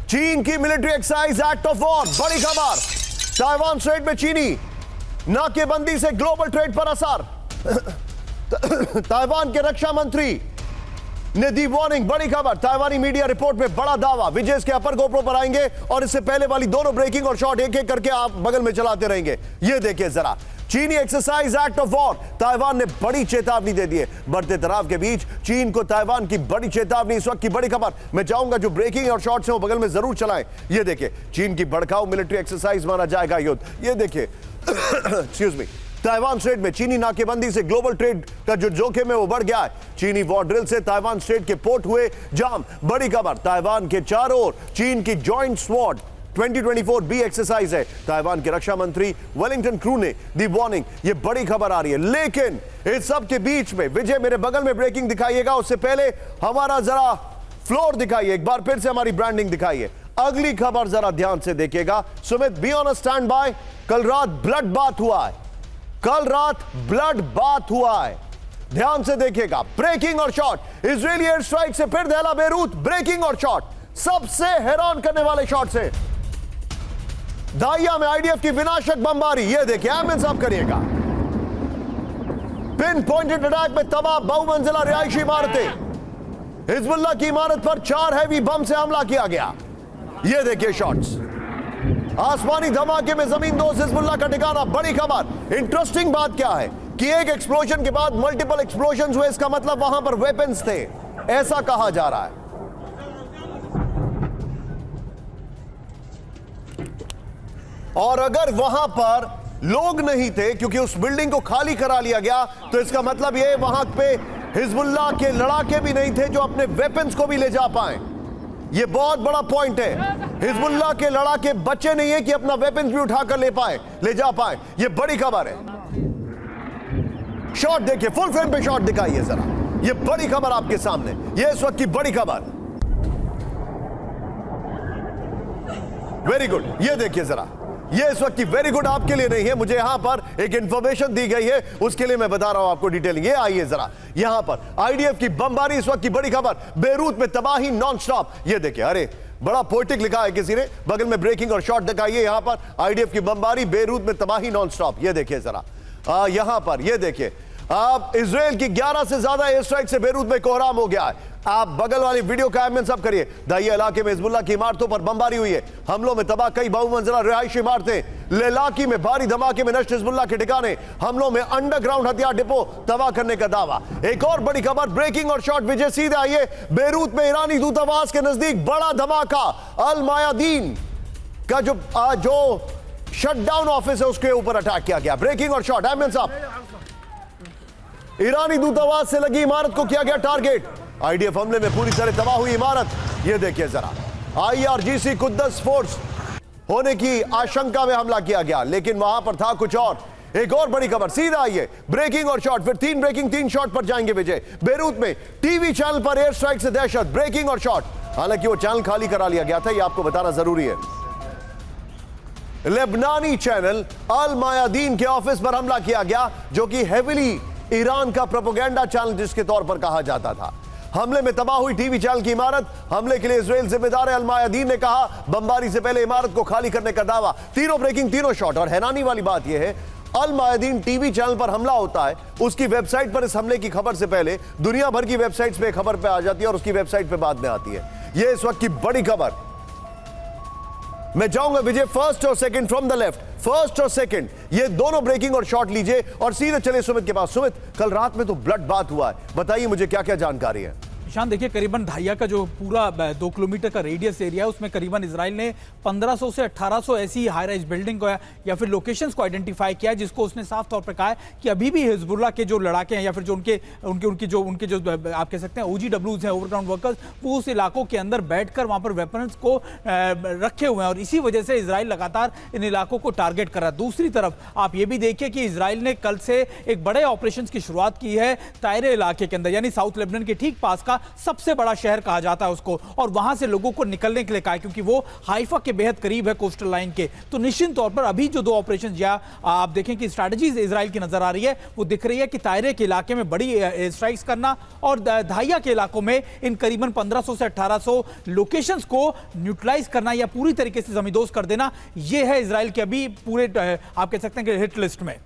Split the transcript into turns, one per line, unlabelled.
चीन की military exercise act of war, बड़ी खबर। ताइवान स्ट्रेट में चीनी नाकेबंदी से ग्लोबल ट्रेड पर असर। ताइवान के रक्षा मंत्री ने दी वार्निंग, बड़ी खबर। ताइवानी मीडिया रिपोर्ट में बड़ा दावा, विजय के अपर गोप्रो पर आएंगे और इससे पहले वाली दोनों ब्रेकिंग और शॉट एक एक करके आप बगल में चलाते रहेंगे। ये देखिए जरा, चीनी exercise act of war, Taiwan ने बड़ी चेतावनी दे दी है। बढ़ते तनाव के बीच चीन को ताइवान की बड़ी चेतावनी, इस वक्त की बड़ी खबर। मैं चाहूंगा जो ब्रेकिंग और शॉट्स हैं वो बगल में जरूर चलाएं। ये देखिए, चीन की भड़काऊ मिलिट्री एक्सरसाइज माना जाएगा युद्ध। ये देखिए एक्सक्यूज मी, ताइवान स्ट्रेट में चीनी नाकेबंदी से ग्लोबल ट्रेड का जो जोखिम है वो बढ़ गया है। चीनी वॉर ड्रिल से ताइवान स्ट्रेट के पोर्ट हुए जाम, बड़ी खबर। ताइवान के चारों ओर चीन की जॉइंट स्वॉर्ड 2024 बी एक्सरसाइज है। ताइवान के रक्षा मंत्री वेलिंगटन क्रू ने दी वार्निंग, ये बड़ी खबर आ रही है। लेकिन इस सब के बीच में विजय मेरे बगल में ब्रेकिंग दिखाइएगा, उससे पहले हमारा जरा फ्लोर दिखाइए, एक बार फिर से हमारी ब्रांडिंग दिखाइए। अगली खबर जरा ध्यान से देखिएगा। Sumit, be on stand by. कल रात ब्लड बाथ हुआ है, कल रात ब्लड बाथ हुआ है, ध्यान से देखिएगा। ब्रेकिंग और शॉट, इजरायली एयर स्ट्राइक से फिर दहला बेरूत। ब्रेकिंग और शॉट, सबसे हैरान करने वाले शॉट से दाहिया में आईडीएफ की विनाशक बमबारी। ये देखिए, एमएन साहब करिएगा। पिन पॉइंटेड अटैक में तबाह बहुमंजिला रिहायशी इमारतें। हिजबुल्लाह की इमारत पर 4 हैवी बम से हमला किया गया। ये देखिए शॉट्स, आसमानी धमाके में जमीन दोस्त हिजबुल्लाह का ठिकाना, बड़ी खबर। इंटरेस्टिंग बात क्या है कि एक एक्सप्लोजन के बाद मल्टीपल एक्सप्लोजन हुए, इसका मतलब वहां पर वेपन्स थे, ऐसा कहा जा रहा है। और अगर वहां पर लोग नहीं थे, क्योंकि उस बिल्डिंग को खाली करा लिया गया, तो इसका मतलब यह वहां पे हिजबुल्लाह के लड़ाके भी नहीं थे जो अपने वेपन्स को भी ले जा पाए। यह बहुत बड़ा पॉइंट है। हिजबुल्लाह के लड़ाके बच्चे नहीं है कि अपना वेपन्स भी उठाकर ले जा पाए। यह बड़ी खबर है। शॉट देखिए, फुल फ्रेम पे शॉट दिखाइए जरा। यह बड़ी खबर आपके सामने, यह इस वक्त की बड़ी खबर। वेरी गुड, यह देखिए जरा, ये इस वक्त की वेरी गुड आपके लिए नहीं है, मुझे यहां पर एक इंफॉर्मेशन दी गई है, उसके लिए मैं बता रहा हूं आपको डिटेलिंग। ये आइए जरा, यहां पर आईडीएफ की बमबारी, इस वक्त की बड़ी खबर। बेरूत में तबाही नॉन स्टॉप। ये देखिए, अरे बड़ा पोएटिक लिखा है किसी ने, बगल में ब्रेकिंग और शॉट दिखाइए। यहां पर आईडीएफ की बमबारी, बेरूत में तबाही नॉन स्टॉप। ये देखिए जरा, यहां पर ये देखिए, आप इजराइल की 11 से ज्यादा एयर स्ट्राइक से बेरूत में कोहराम हो गया है। आप बगल वाली वीडियो का एमएन सब करिए। दाहिया इलाके में हिजबुल्लाह की इमारतों पर बमबारी हुई है, हमलों में तबाह कई बहुमंजिला रिहायशी इमारतें। लेलाकी में भारी धमाके में नष्ट हिजबुल्लाह के ठिकाने, हमलों में अंडरग्राउंड हथियार डिपो तबाह करने का दावा। एक और बड़ी खबर, ब्रेकिंग और शॉट। विजय सीधे आइए, बेरूत में ईरानी दूतावास के नजदीक बड़ा धमाका। अल मायादीन का जो शटडाउन ऑफिस है उसके ऊपर अटैक किया गया। ब्रेकिंग और शॉट, एमएन साहब। ईरानी दूतावास से लगी इमारत को किया गया टारगेट। आईडीएफ हमले में पूरी तरह तबाह हुई इमारत। यह देखिए जरा, आईआरजीसी कुद्दस फोर्स होने की आशंका में हमला किया गया, लेकिन वहां पर था कुछ और। एक और बड़ी खबर, सीधा आइए, ब्रेकिंग और शॉट, फिर 3 ब्रेकिंग 3 शॉट पर जाएंगे विजय। बेरूत में टीवी चैनल पर एयर स्ट्राइक से दहशत। ब्रेकिंग और शॉट, हालांकि वो चैनल खाली करा लिया गया था, यह आपको बताना जरूरी है। लेबनानी चैनल अल मायादीन के ऑफिस पर हमला किया गया, जो कि हेविली ईरान का प्रोपेगेंडा चैनल जिसके तौर पर कहा जाता था। हमले में तबाह हुई टीवी चैनल की इमारत। हमले के लिए इजराइल जिम्मेदार है, अल मायादीन ने कहा। बमबारी से पहले इमारत को खाली करने का दावा। तीनों ब्रेकिंग, तीनों शॉट। और हैरानी वाली बात यह है, अल मायादीन टीवी चैनल पर हमला होता है, उसकी वेबसाइट पर इस हमले की खबर से पहले दुनिया भर की वेबसाइट्स पे खबर पे आ जाती है और उसकी वेबसाइट पे बाद में आती है। यह इस वक्त की बड़ी खबर। मैं चाहूंगा विजय, फर्स्ट और second from the left, first और सेकंड, ये दोनों ब्रेकिंग और शॉट लीजिए और सीधे चले सुमित के पास। सुमित, कल रात में तो ब्लड बाथ हुआ है, बताइए मुझे क्या क्या जानकारी है।
निशान देखिए, करीबन दाहिया का जो पूरा 2 किलोमीटर का रेडियस एरिया है, उसमें करीबन इजराइल ने 1500 से 1800 ऐसी हाई राइज बिल्डिंग को या फिर लोकेशंस को आइडेंटिफाई किया है, जिसको उसने साफ तौर पर कहा है कि अभी भी हिजबुल्लाह के जो लड़ाके हैं या फिर जो उनके जो आप कह सकते हैं OGWs हैं, ओवरग्राउंड वर्कर्स, वो उस इलाकों के अंदर बैठकर वहां पर वेपन्स को रखे हुए हैं और इसी वजह से इजराइल लगातार इन इलाकों को टारगेट कर रहा है। दूसरी तरफ आप ये भी देखिए कि इजराइल ने कल से एक बड़े ऑपरेशन की शुरुआत की है तायरे इलाके के अंदर, यानी साउथ लेबनान के ठीक पास का सबसे बड़ा शहर कहा जाता है उसको, और वहां से लोगों को निकलने के लिए कहा, क्योंकि वो हाइफा के बेहद करीब है कोस्टल लाइन के। तो निश्चित तौर पर अभी जो 2 ऑपरेशन या आप देखें कि स्ट्रैटेजीज इजराइल की नजर आ रही है, वो दिख रही है कि तायरे के इलाके में बड़ी स्ट्राइक्स करना और धाइया के इलाकों में इन करीबन 1500 से 1800 लोकेशंस को न्यूट्रलाइज करना या पूरी तरीके से जमींदोज कर देना, यह है इजराइल के अभी पूरे आप कह सकते हैं कि हिट लिस्ट में।